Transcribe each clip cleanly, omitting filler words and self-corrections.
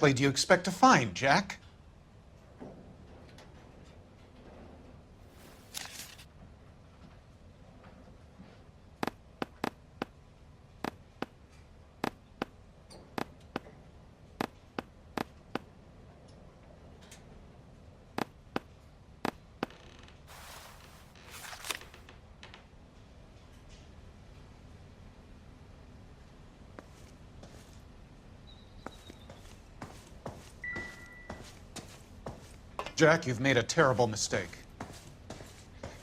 What do you expect to find, Jack? Jack, you've made a terrible mistake.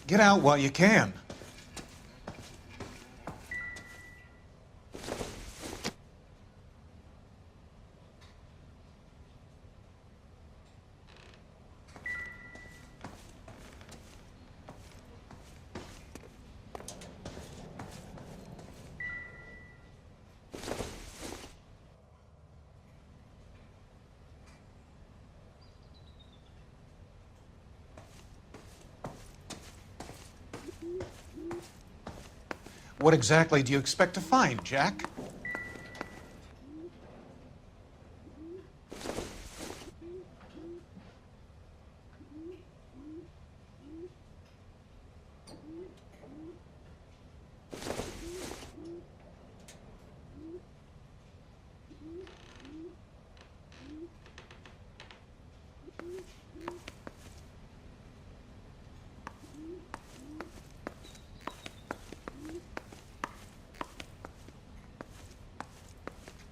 Get out while you can. What exactly do you expect to find, Jack?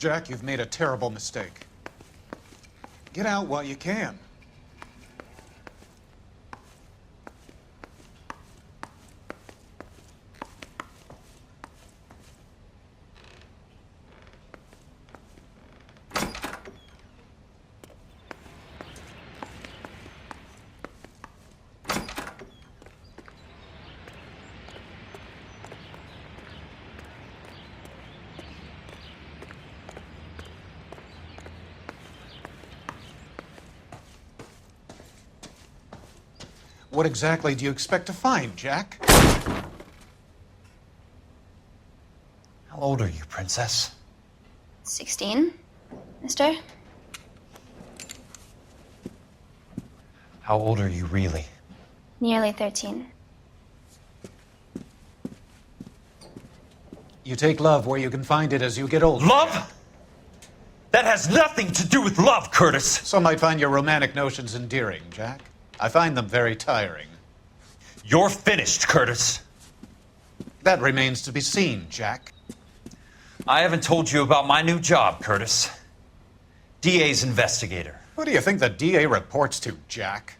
Jack, you've made a terrible mistake. Get out while you can. What exactly do you expect to find, Jack? How old are you, Princess? 16, mister? How old are you really? Nearly 13. You take love where you can find it as you get older. Love? That has nothing to do with love, Curtis. Some might find your romantic notions endearing, Jack. I find them very tiring. You're finished, Curtis. That remains to be seen, Jack. I haven't told you about my new job, Curtis. DA's investigator. Who do you think the DA reports to, Jack?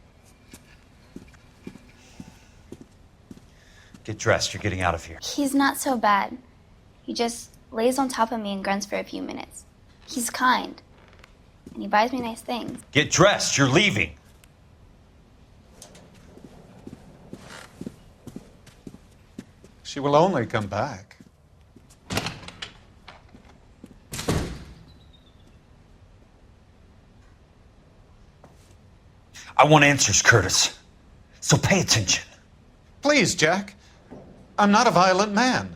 Get dressed, you're getting out of here. He's not so bad. He just lays on top of me and grunts for a few minutes. He's kind. And he buys me nice things. Get dressed, you're leaving. She will only come back. I want answers, Curtis. So pay attention. Please, Jack. I'm not a violent man.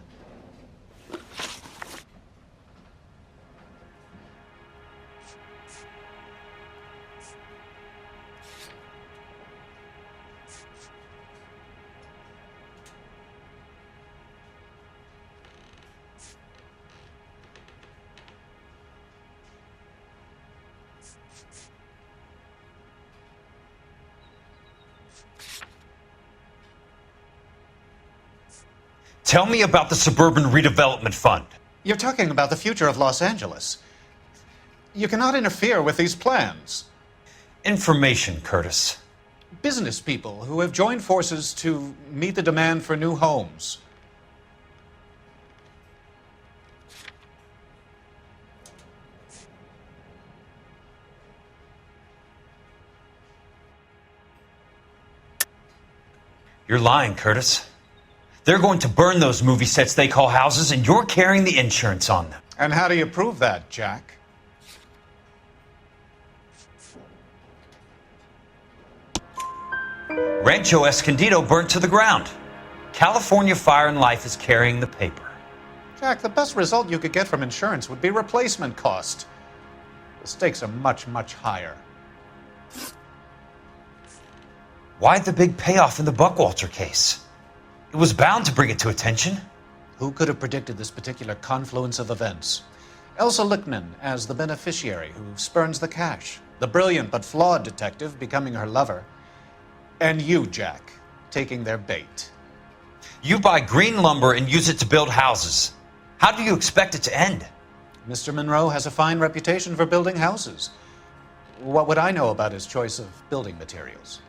Tell me about the Suburban Redevelopment Fund. You're talking about the future of Los Angeles. You cannot interfere with these plans. Information, Curtis. Business people who have joined forces to meet the demand for new homes. You're lying, Curtis. They're going to burn those movie sets they call houses, and you're carrying the insurance on them. And how do you prove that, Jack? Rancho Escondido burnt to the ground. California Fire and Life is carrying the paper. Jack, the best result you could get from insurance would be replacement cost. The stakes are much, much higher. Why the big payoff in the Buckwalter case? It was bound to bring it to attention. Who could have predicted this particular confluence of events? Elsa Lichtman as the beneficiary who spurns the cash. The brilliant but flawed detective becoming her lover. And you, Jack, taking their bait. You buy green lumber and use it to build houses. How do you expect it to end? Mr. Monroe has a fine reputation for building houses. What would I know about his choice of building materials?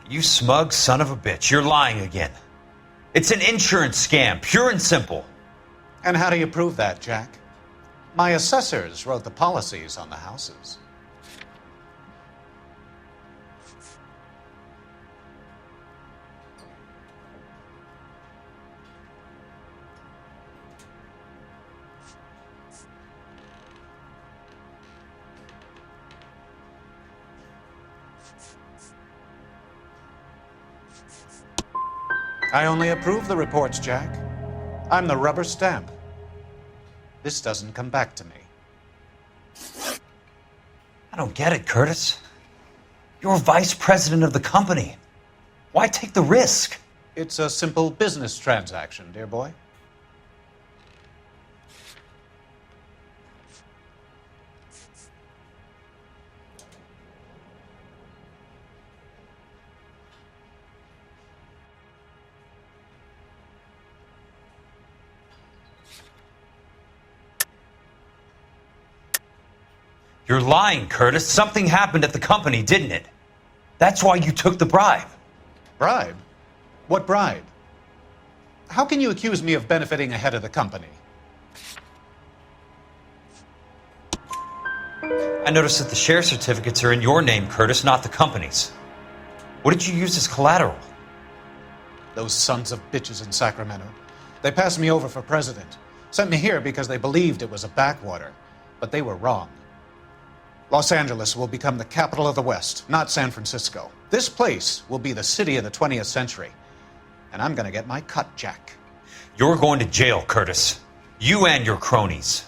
You smug son of a bitch, you're lying again. It's an insurance scam, pure and simple. And how do you prove that, Jack? My assessors wrote the policies on the houses. I only approve the reports, Jack. I'm the rubber stamp. This doesn't come back to me. I don't get it, Curtis. You're vice president of the company. Why take the risk? It's a simple business transaction, dear boy. You're lying, Curtis. Something happened at the company, didn't it? That's why you took the bribe. Bribe? What bribe? How can you accuse me of benefiting ahead of the company? I noticed that the share certificates are in your name, Curtis, not the company's. What did you use as collateral? Those sons of bitches in Sacramento. They passed me over for president. Sent me here because they believed it was a backwater. But they were wrong. Los Angeles will become the capital of the West, not San Francisco. This place will be the city of the 20th century. And I'm gonna get my cut, Jack. You're going to jail, Curtis. You and your cronies.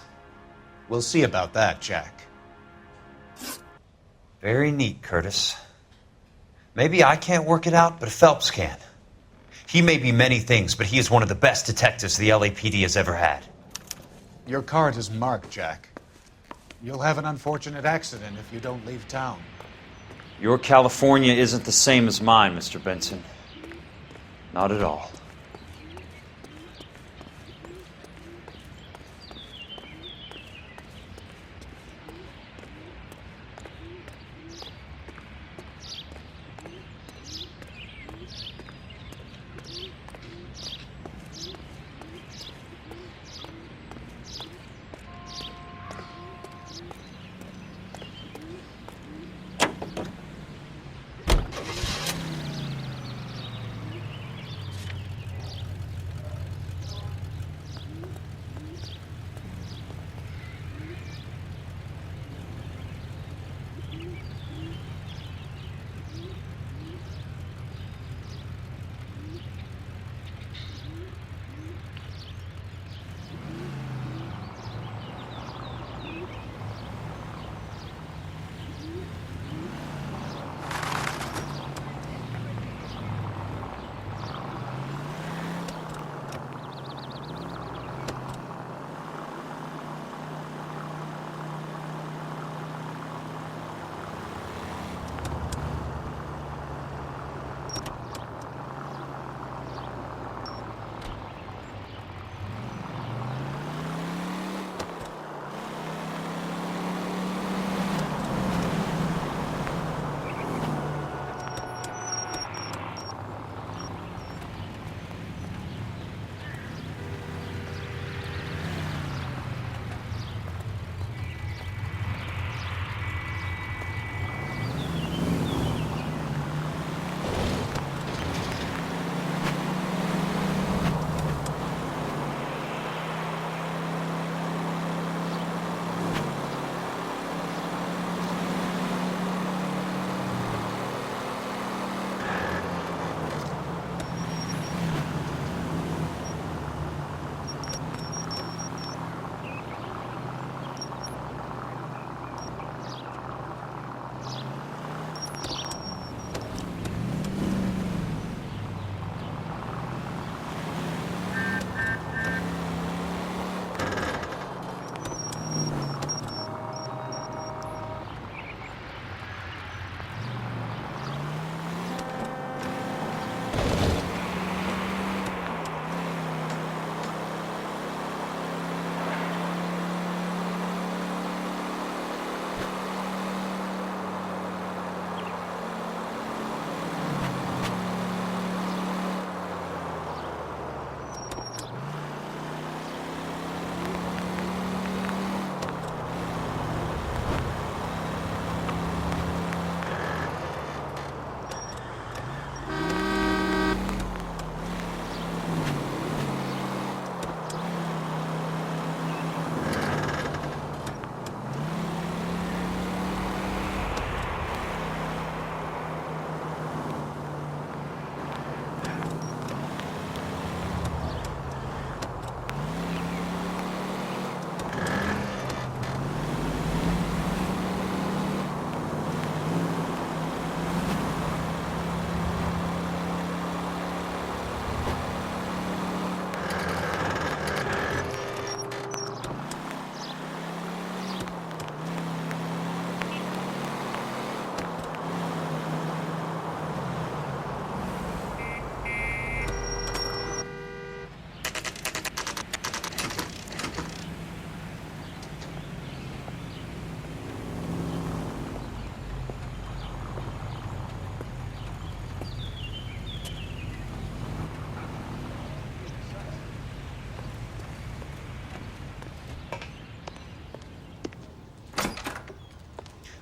We'll see about that, Jack. Very neat, Curtis. Maybe I can't work it out, but Phelps can. He may be many things, but he is one of the best detectives the LAPD has ever had. Your card is marked, Jack. You'll have an unfortunate accident if you don't leave town. Your California isn't the same as mine, Mr. Benson. Not at all.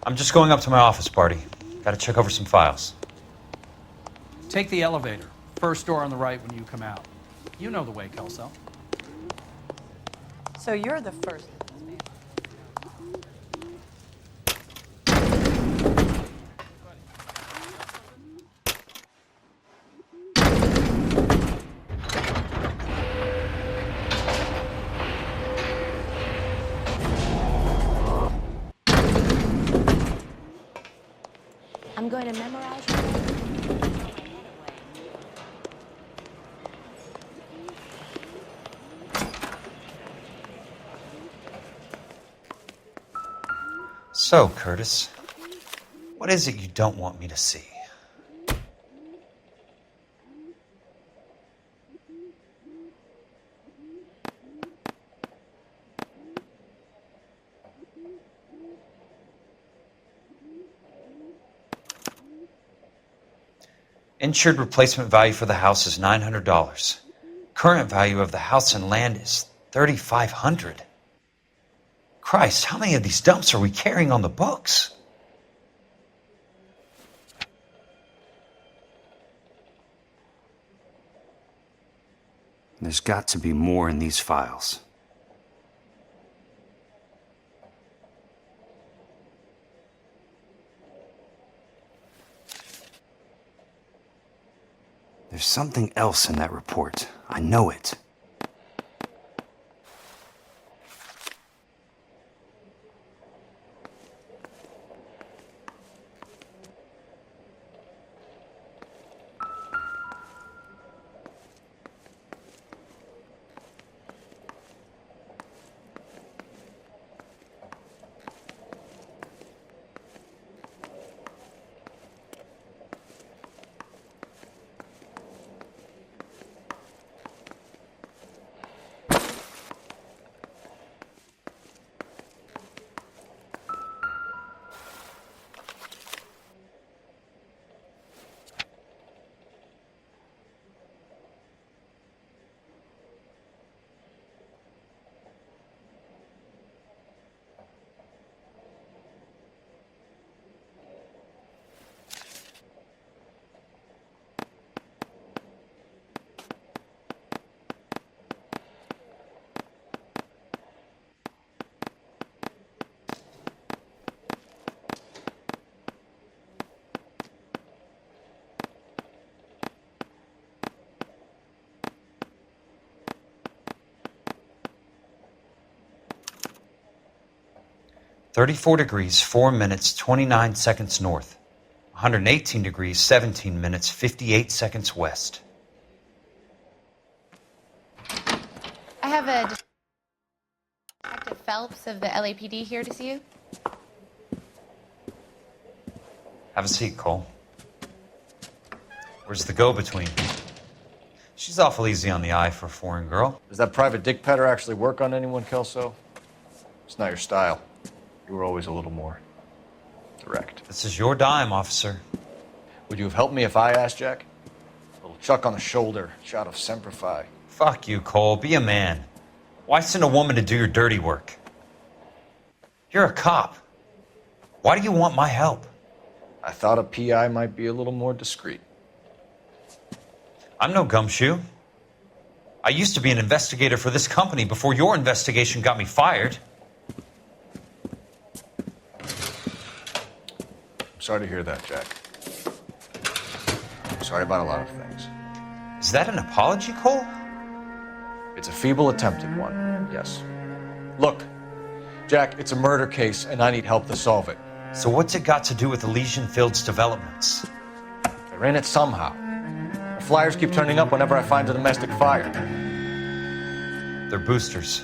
I'm just going up to my office party. Gotta check over some files. Take the elevator. First door on the right when you come out. You know the way, Kelso. So you're the first. I'm going to memorize your So, Curtis, what is it you don't want me to see? Insured replacement value for the house is $900. Current value of the house and land is $3,500. Christ, how many of these dumps are we carrying on the books? There's got to be more in these files. There's something else in that report. I know it. $34 4 minutes, 29 seconds north. 118 degrees, 17 minutes, 58 seconds west. I have a Detective Phelps of the LAPD here to see you. Have a seat, Cole. Where's the go-between? She's awful easy on the eye for a foreign girl. Does that private dick petter actually work on anyone, Kelso? It's not your style. You were always a little more direct. This is your dime, officer. Would you have helped me if I asked, Jack? A little chuck on the shoulder, shot of Semper Fi. Fuck you, Cole. Be a man. Why send a woman to do your dirty work? You're a cop. Why do you want my help? I thought a PI might be a little more discreet. I'm no gumshoe. I used to be an investigator for this company before your investigation got me fired. Sorry to hear that, Jack. I'm sorry about a lot of things. Is that an apology, Cole? It's a feeble attempted one, yes. Look, Jack, it's a murder case, and I need help to solve it. So what's it got to do with Elysian Fields developments? They're in it somehow. The flyers keep turning up whenever I find a domestic fire. They're boosters.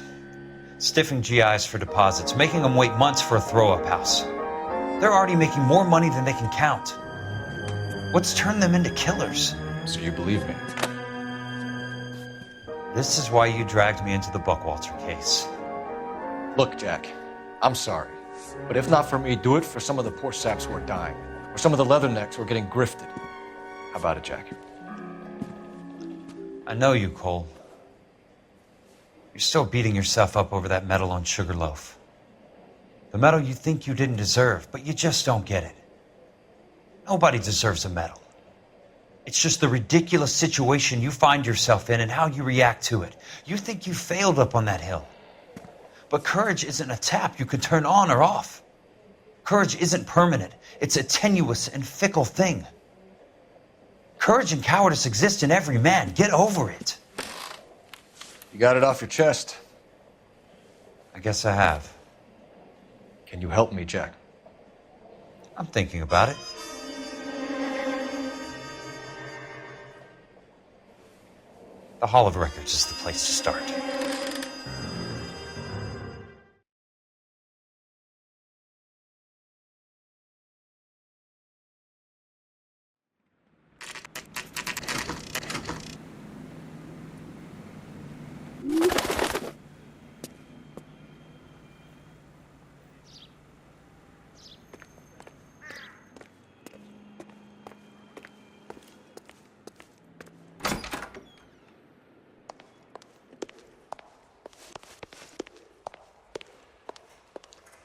Stiffing GIs for deposits, making them wait months for a throw-up house. They're already making more money than they can count. What's turned them into killers? So you believe me? This is why you dragged me into the Buckwalter case. Look, Jack, I'm sorry. But if not for me, do it for some of the poor saps who are dying. Or some of the leathernecks who are getting grifted. How about it, Jack? I know you, Cole. You're still beating yourself up over that medal on Sugarloaf. The medal you think you didn't deserve, but you just don't get it. Nobody deserves a medal. It's just the ridiculous situation you find yourself in and how you react to it. You think you failed up on that hill. But courage isn't a tap you can turn on or off. Courage isn't permanent. It's a tenuous and fickle thing. Courage and cowardice exist in every man. Get over it. You got it off your chest. I guess I have. Can you help me, Jack? I'm thinking about it. The Hall of Records is the place to start.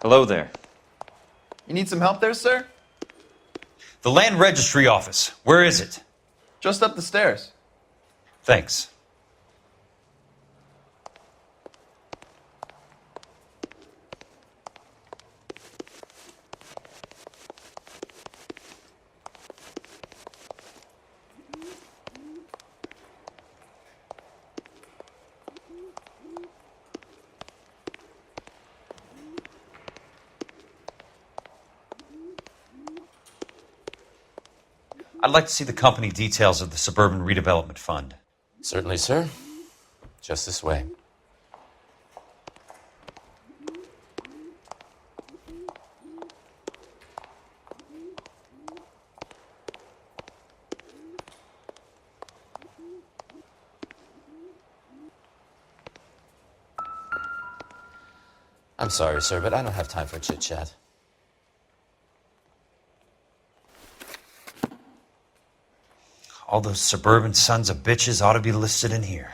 Hello there. You need some help there, sir? The Land Registry Office. Where is it? Just up the stairs. Thanks. I'd like to see the company details of the Suburban Redevelopment Fund. Certainly, sir. Just this way. I'm sorry, sir, but I don't have time for chit-chat. All those suburban sons of bitches ought to be listed in here.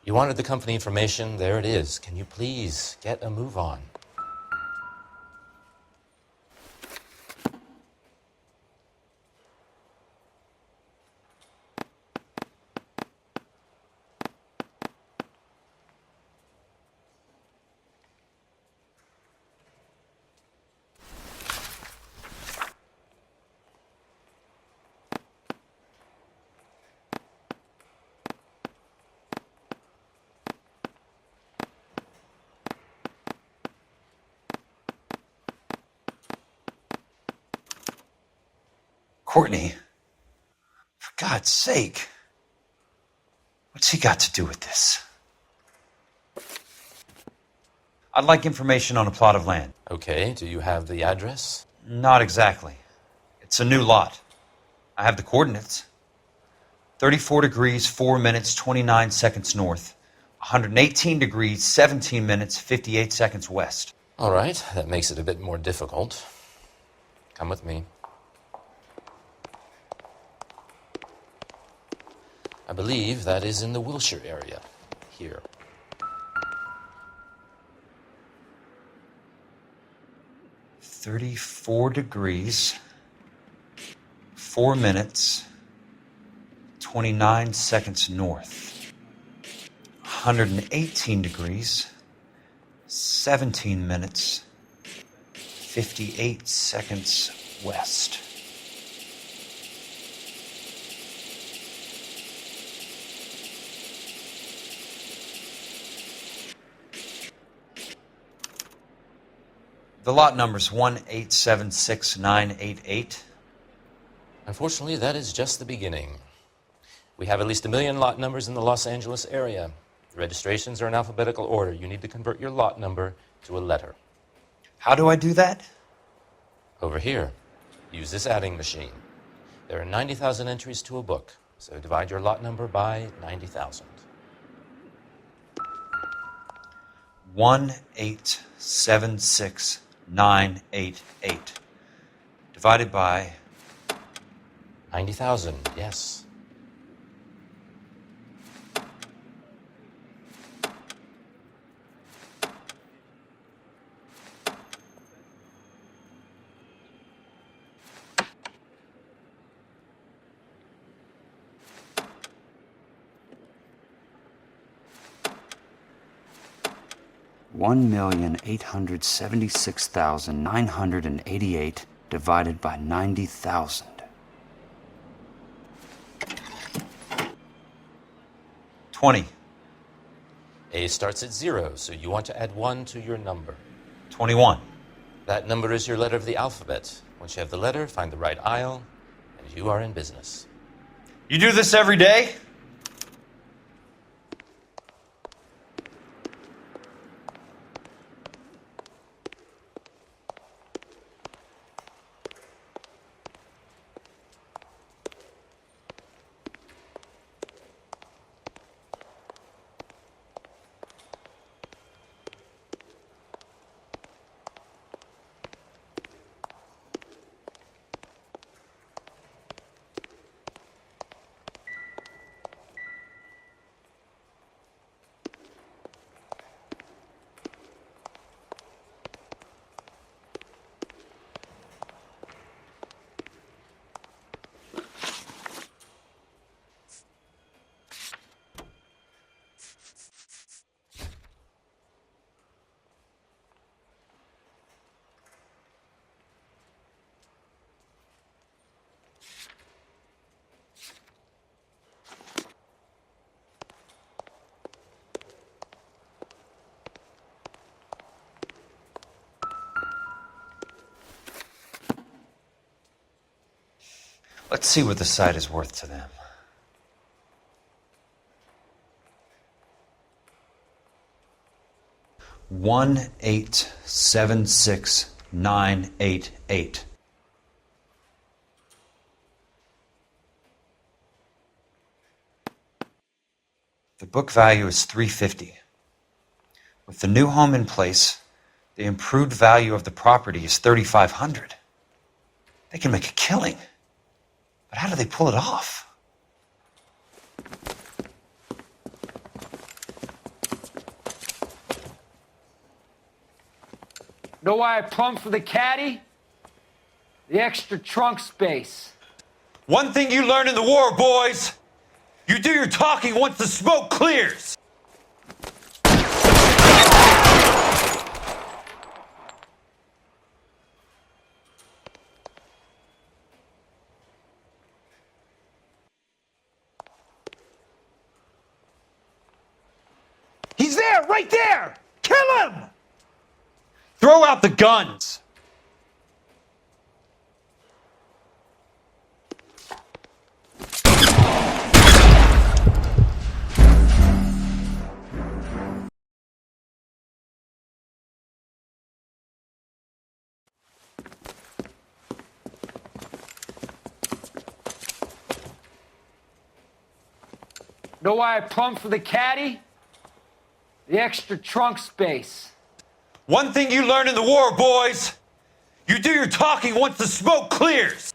You wanted the company information? There it is. Can you please get a move on? Courtney, for God's sake, what's he got to do with this? I'd like information on a plot of land. Okay, do you have the address? Not exactly. It's a new lot. I have the coordinates. 34 degrees, 4 minutes, 29 seconds north. 118 degrees, 17 minutes, 58 seconds west. All right, that makes it a bit more difficult. Come with me. I believe that is in the Wilshire area, here. .34 degrees, 4 minutes, 29 seconds north. 118 degrees, 17 minutes, 58 seconds west. The lot number's 1876988. Unfortunately, that is just the beginning. We have at least 1 million lot numbers in the Los Angeles area. The registrations are in alphabetical order. You need to convert your lot number to a letter. How do I do that? Over here, use this adding machine. There are 90,000 entries to a book, so divide your lot number by 90,000. 1876988 divided by 90,000, yes. $1,876,988 divided by 90,000. $20. A starts at 0, so you want to add 1 to your number. 21. That number is your letter of the alphabet. Once you have the letter, find the right aisle, and you are in business. You do this every day? Let's see what the site is worth to them. $1,876,988. The book value is $350. With the new home in place, the improved value of the property is $3,500. They can make a killing. But how do they pull it off? Know why I plumbed for the caddy? The extra trunk space. One thing you learn in the war, boys. You do your talking once the smoke clears. He's there, right there! Kill him! Throw out the guns. Know why I plumbed for the caddy? The extra trunk space. One thing you learn in the war, boys. You do your talking once the smoke clears.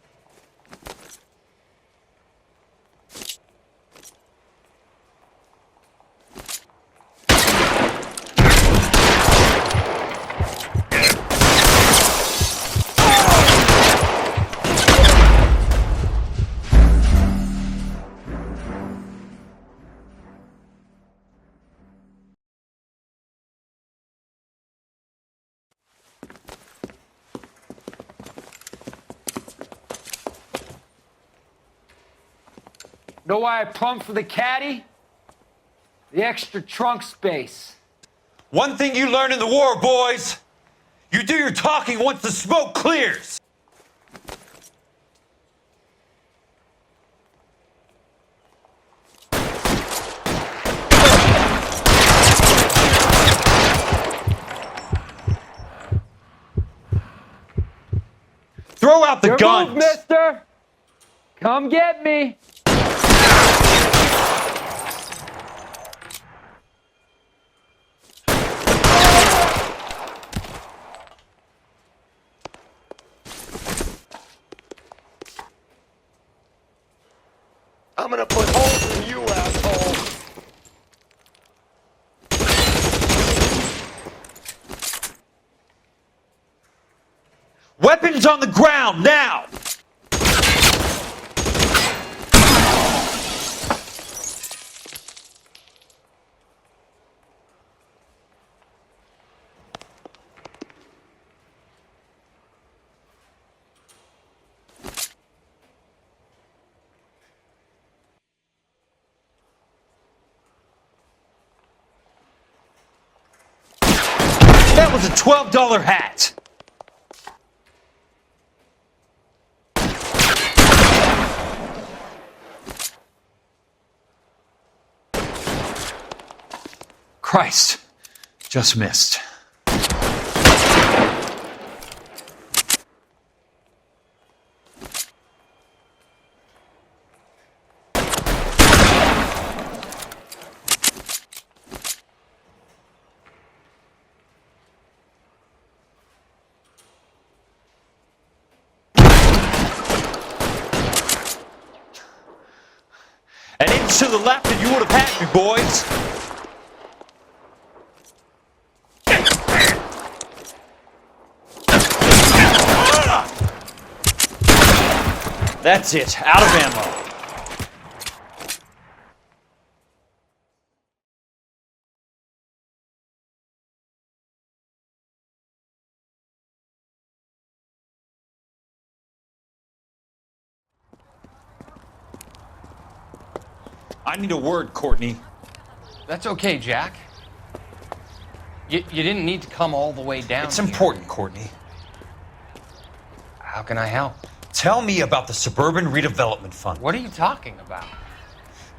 Know why I plumbed for the caddy? The extra trunk space. One thing you learn in the war, boys. You do your talking once the smoke clears. Throw out the Your guns. move, mister. Come get me. I'm gonna put holes in you, asshole! Weapons on the ground, now! That was a $12 hat. Christ, just missed. An inch to the left and you would have had me, boys. That's it, out of ammo. I need a word, Courtney. That's okay, Jack. You didn't need to come all the way down. It's important, Courtney. How can I help? Tell me about the Suburban Redevelopment Fund. What are you talking about?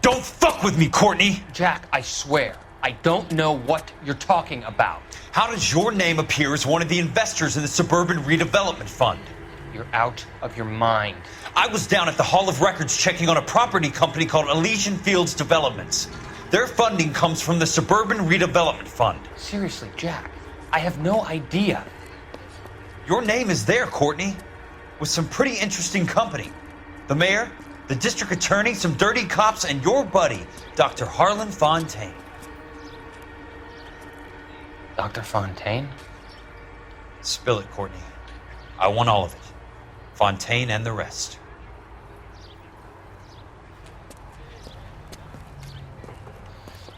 Don't fuck with me, Courtney! Jack, I swear, I don't know what you're talking about. How does your name appear as one of the investors in the Suburban Redevelopment Fund? You're out of your mind. I was down at the Hall of Records checking on a property company called Elysian Fields Developments. Their funding comes from the Suburban Redevelopment Fund. Seriously, Jack, I have no idea. Your name is there, Courtney, with some pretty interesting company. The mayor, the district attorney, some dirty cops, and your buddy, Dr. Harlan Fontaine. Dr. Fontaine? Spill it, Courtney. I want all of it. Fontaine and the rest.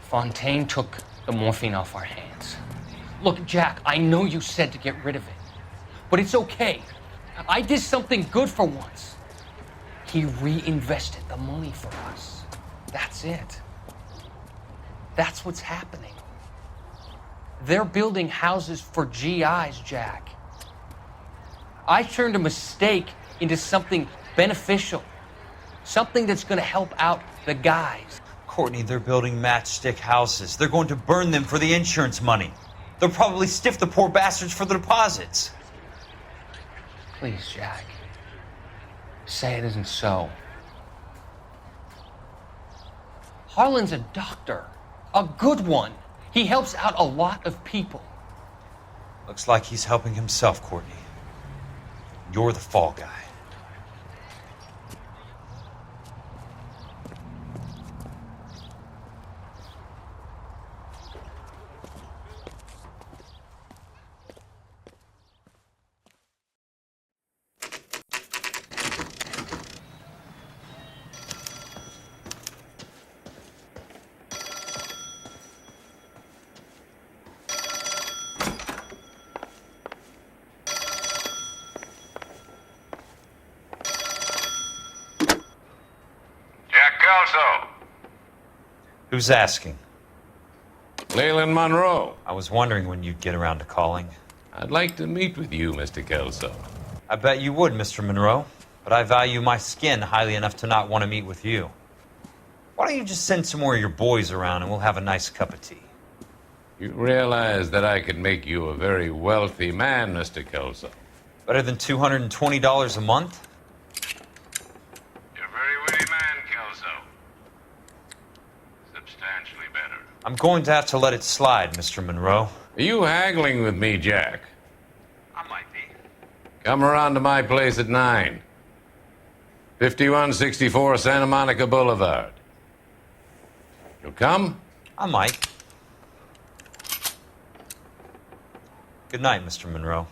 Fontaine took the morphine off our hands. Look, Jack, I know you said to get rid of it, but it's okay. I did something good for once. He reinvested the money for us. That's it. That's what's happening. They're building houses for GIs, Jack. I turned a mistake into something beneficial, something that's going to help out the guys. Courtney, they're building matchstick houses. They're going to burn them for the insurance money. They'll probably stiff the poor bastards for the deposits. Please, Jack. Say it isn't so. Harlan's a doctor. A good one. He helps out a lot of people. Looks like he's helping himself, Courtney. You're the fall guy. Who's asking? Leland Monroe. I was wondering when you'd get around to calling. I'd like to meet with you, Mr. Kelso. I bet you would, Mr. Monroe, but I value my skin highly enough to not want to meet with you. Why don't you just send some more of your boys around and we'll have a nice cup of tea? You realize that I could make you a very wealthy man, Mr. Kelso. Better than $220 a month? You're a very witty man, Kelso. Substantially better. I'm going to have to let it slide, Mr. Monroe. Are you haggling with me, Jack? I might be. Come around to my place at 9. 5164 Santa Monica Boulevard. You'll come? I might. Good night, Mr. Monroe.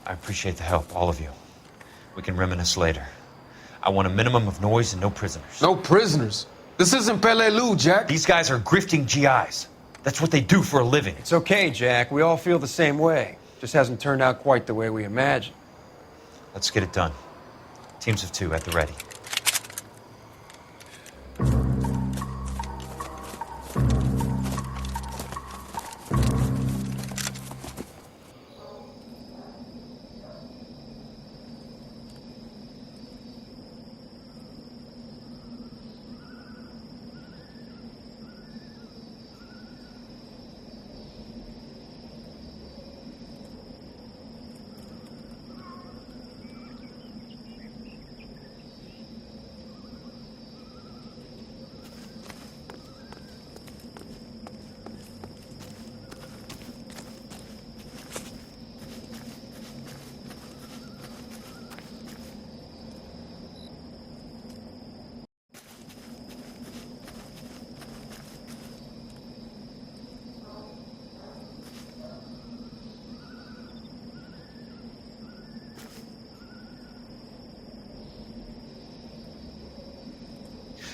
I appreciate the help, all of you. We can reminisce later. I want a minimum of noise and no prisoners. No prisoners? This isn't Peleliu, Jack. These guys are grifting GIs. That's what they do for a living. It's okay, Jack. We all feel the same way. Just hasn't turned out quite the way we imagined. Let's get it done. Teams of 2 at the ready.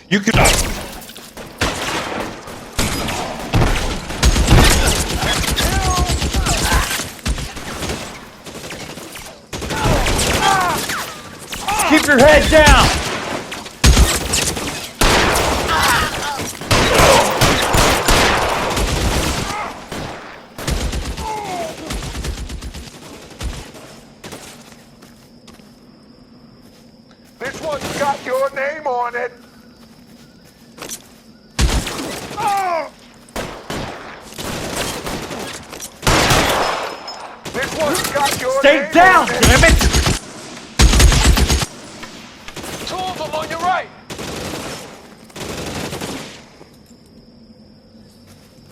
You can. Keep your head down! This one's got your name on it. This one's got your Stay name down, on it. damn it! Two of them on your right.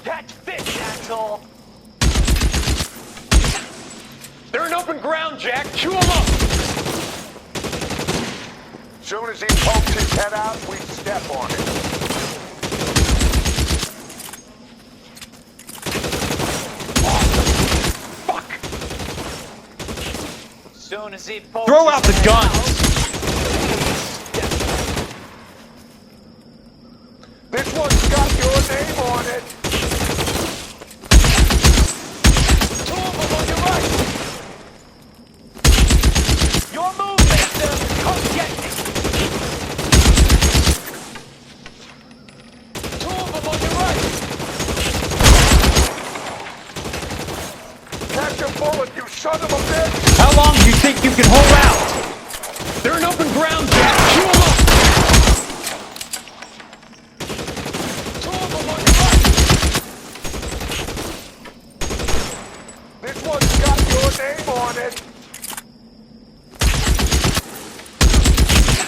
Catch fish, asshole. They're in open ground, Jack. Chew them up. Soon as he pokes his head out, we step on it. Soon as he Throw out the guns! This one's got your name on it. Two of them on your right. Your move, Mason. Come get me. Two of them on your right. Catch a bullet, you son of a bitch. How long do you think you can hold out? They're in open ground, Jack. Chew them up. Two of them on your right. This one's got your name on it.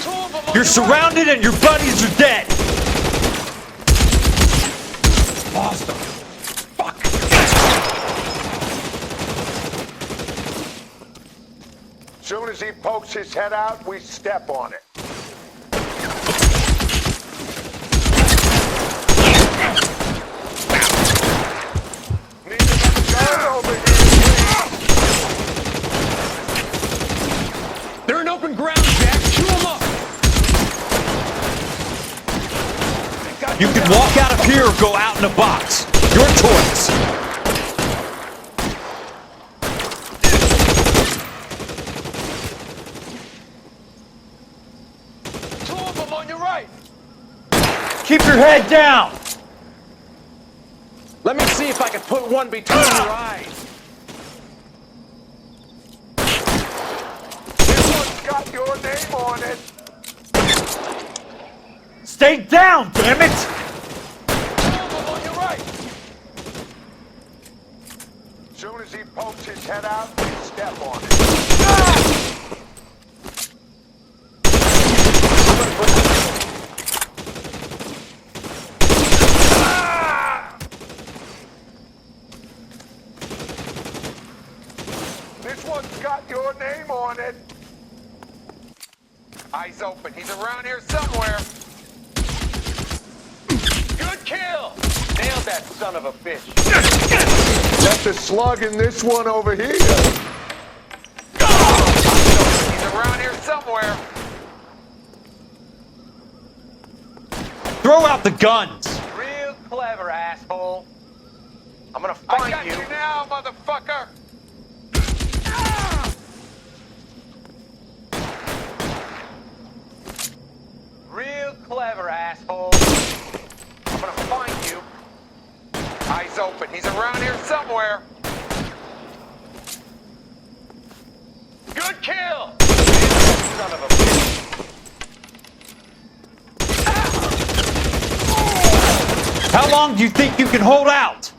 Two of them on You're your surrounded and your buddies are dead! Lost them. Fuck. Soon as he pokes his head out, we step on it. Need another gun over here, please. They're in open ground, Jack. Chew them up. You can walk out of here or go out in a box. Your choice. Two of them on your right. Keep your head down! Let me see if I can put one between your eyes. This one's got your name on it. Stay down, damn it! Two of them on your right. Soon as he pokes his head out, we step on it. This one's got your name on it. Eyes open. He's around here somewhere. Good kill. Nailed that son of a bitch. That's a slug in this one over here. somewhere. Throw out the guns! Real clever, asshole. I'm gonna find you. I got you now, motherfucker. Real clever, asshole. I'm gonna find you. Eyes open. He's around here somewhere. Good kill! Son of a bitch. How long do you think you can hold out?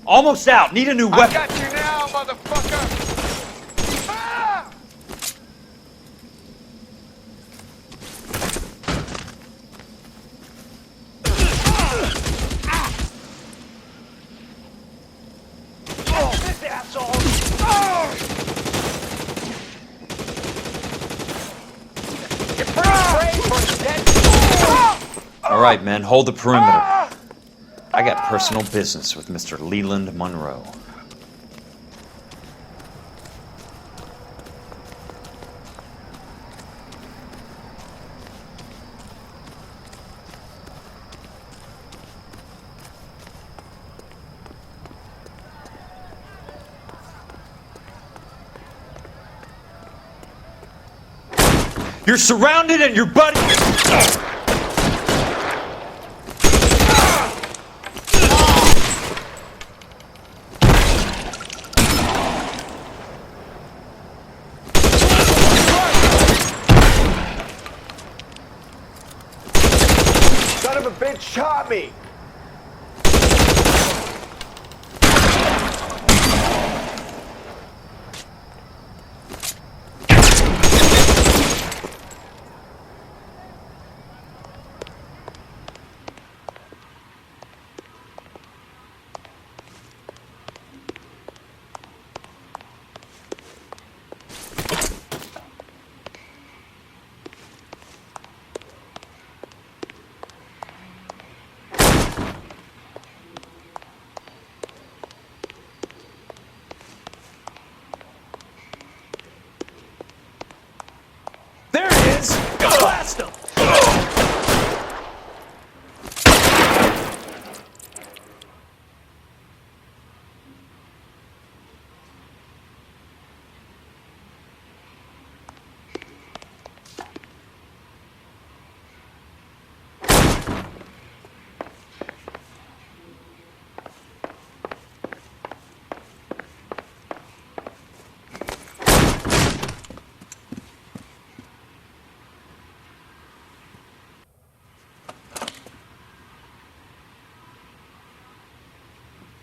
Almost out. Need a new I weapon. got you now, motherfucker! Ah! This asshole! You're pretty brave for a dead. All right, men, hold the perimeter. I got personal business with Mr. Leland Monroe. You're surrounded and your buddy... Son of a bitch shot me! There he is! Blast him!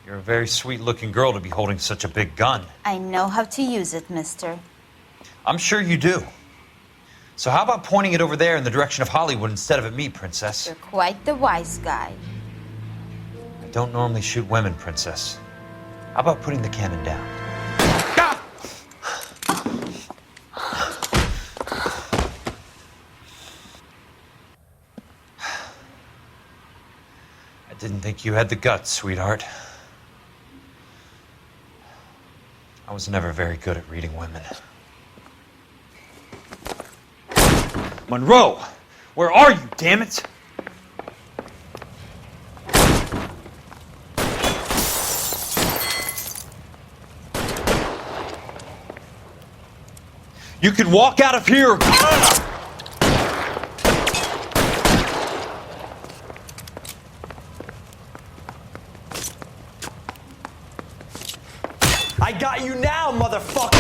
You're a very sweet-looking girl to be holding such a big gun. I know how to use it, mister. I'm sure you do. So how about pointing it over there in the direction of Hollywood instead of at me, Princess? You're quite the wise guy. I don't normally shoot women, Princess. How about putting the cannon down? I didn't think you had the guts, sweetheart. I was never very good at reading women. Monroe! Where are you, damn it? You can walk out of here. I got you now, motherfucker!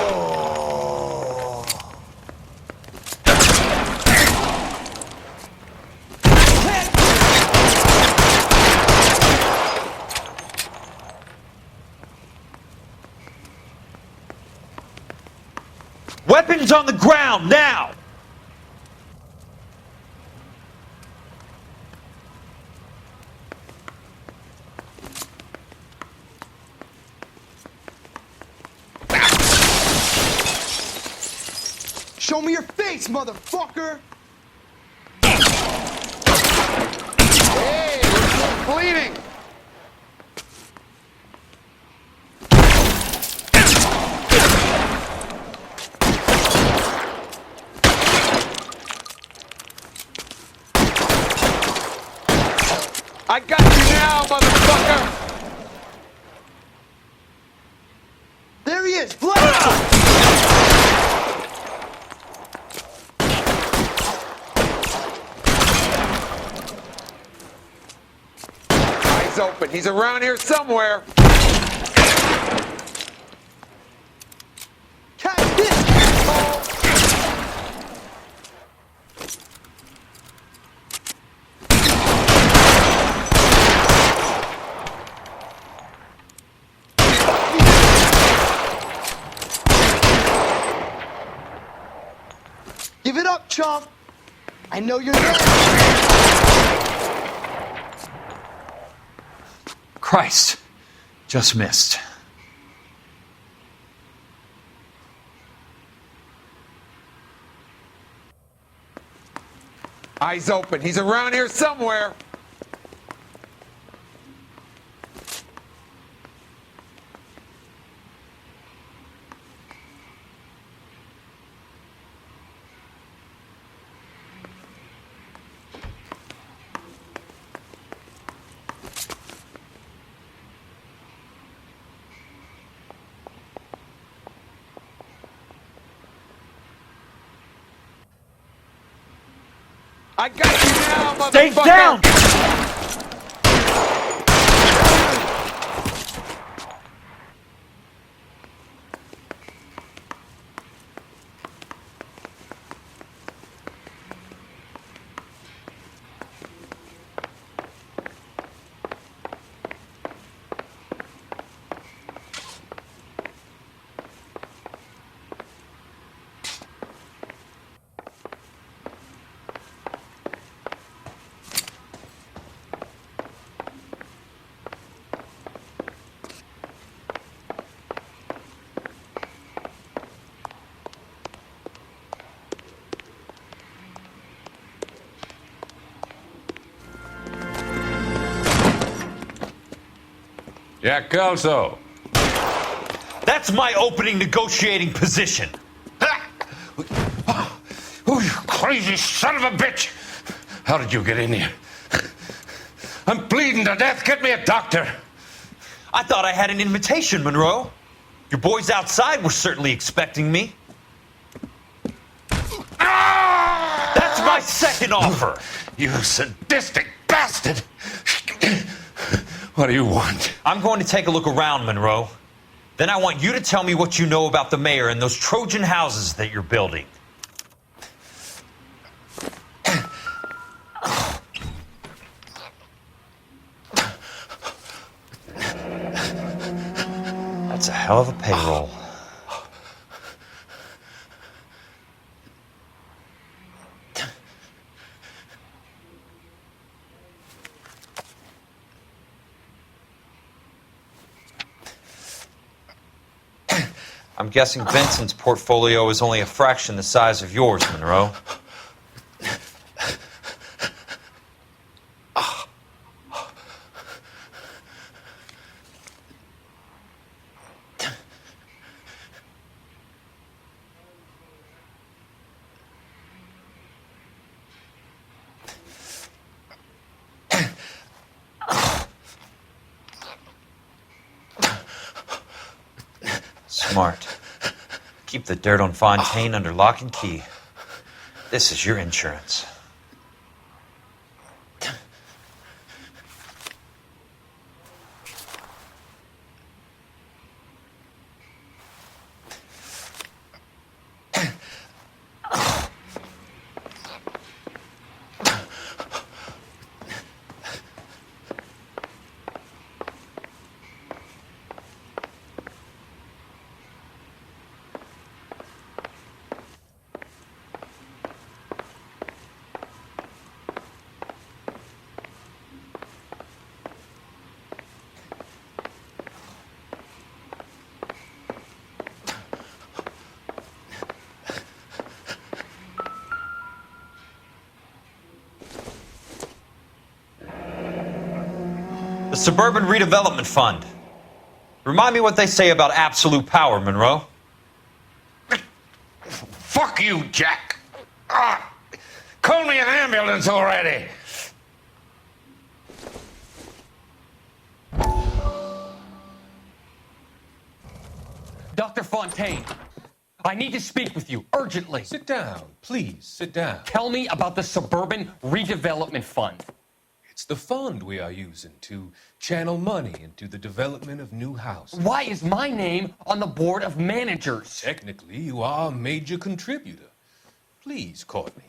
Oh. Weapons on the ground, now! Show me your face, motherfucker! Hey, we're bleeding! I got you now, motherfucker! There he is! Blast! Eyes open. He's around here somewhere. Catch this, asshole! Give it up, chump! I know you're there! Christ. Just missed. Eyes open. He's around here somewhere. I got you now, motherfucker! Stay down! Jack Kelso. That's my opening negotiating position. Oh, you crazy son of a bitch! How did you get in here? I'm bleeding to death. Get me a doctor. I thought I had an invitation, Monroe. Your boys outside were certainly expecting me. That's my second offer. You sadistic bastard! What do you want? I'm going to take a look around, Monroe. Then I want you to tell me what you know about the mayor and those Trojan houses that you're building. That's a hell of a payroll. I'm guessing Vincent's portfolio is only a fraction the size of yours, Monroe. Smart. Keep the dirt on Fontaine under lock and key. This is your insurance. The Suburban Redevelopment Fund. Remind me what they say about absolute power, Monroe. Fuck you, Jack. Call me an ambulance already. Dr. Fontaine, I need to speak with you urgently. Sit down, please, sit down. Tell me about the Suburban Redevelopment Fund. It's the fund we are using to channel money into the development of new houses. Why is my name on the board of managers? Technically, you are a major contributor. Please, Courtney.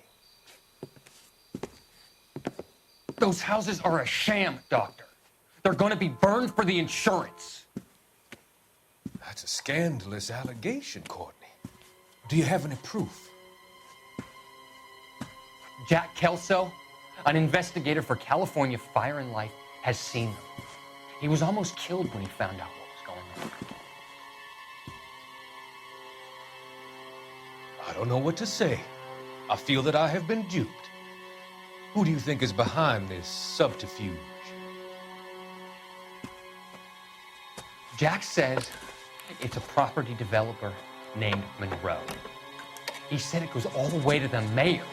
Those houses are a sham, Doctor. They're going to be burned for the insurance. That's a scandalous allegation, Courtney. Do you have any proof? Jack Kelso, an investigator for California Fire and Life, has seen them. He was almost killed when he found out what was going on. I don't know what to say. I feel that I have been duped. Who do you think is behind this subterfuge? Jack says it's a property developer named Monroe. He said it goes all the way to the mayor.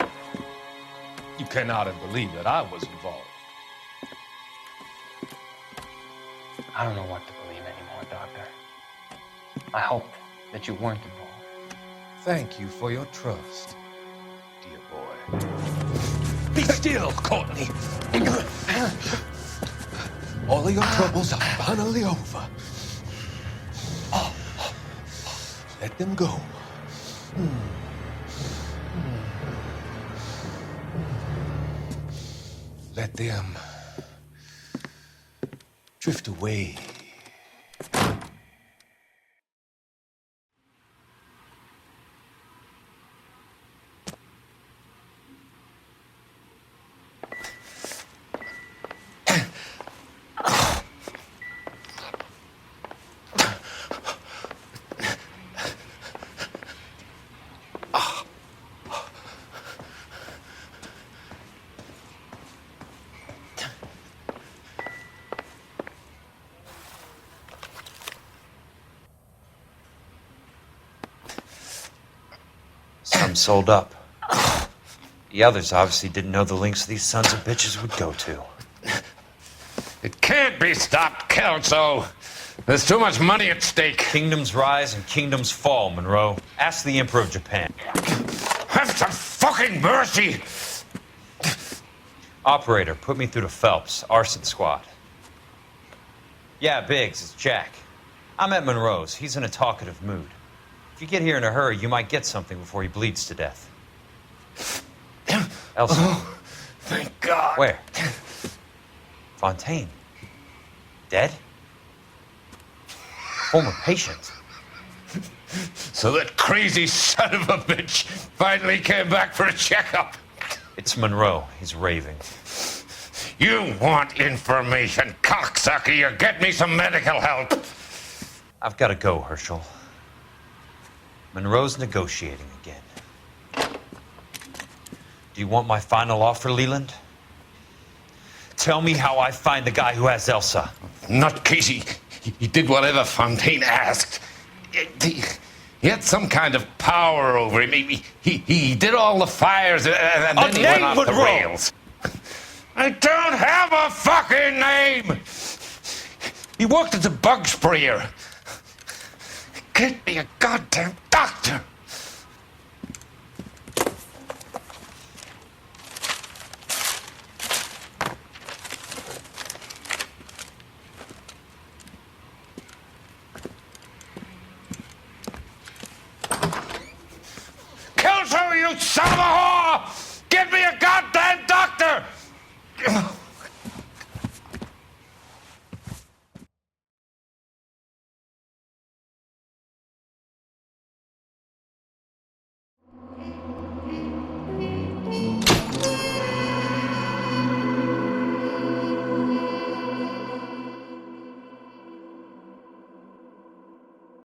You cannot have believed that I was involved. I don't know what to believe anymore, Doctor. I hope that you weren't involved. Thank you for your trust, dear boy. Be still, Courtney. All of your troubles are finally over. Let them go. Let them drift away. Some sold up. The others obviously didn't know the lengths these sons of bitches would go to. It can't be stopped, Kelso. There's too much money at stake. Kingdoms rise and kingdoms fall, Monroe. Ask the Emperor of Japan. Have some fucking mercy! Operator, put me through to Phelps, Arson squad. Yeah, Biggs, it's Jack. I'm at Monroe's. He's in a talkative mood. If you get here in a hurry, you might get something before he bleeds to death. Elsa. Oh, thank God. Where? Fontaine. Dead? Former patient. So that crazy son of a bitch finally came back for a checkup. It's Monroe. He's raving. You want information, cocksucker. You get me some medical help. I've got to go, Herschel. Monroe's negotiating again. Do you want my final offer, Leland? Tell me how I find the guy who has Elsa. Not Casey. He did whatever Fontaine asked. He had some kind of power over him. He did all the fires and then he went off the rails. I don't have a fucking name! He worked as a bug sprayer. Get me a goddamn doctor! Kelso, you son of a whore!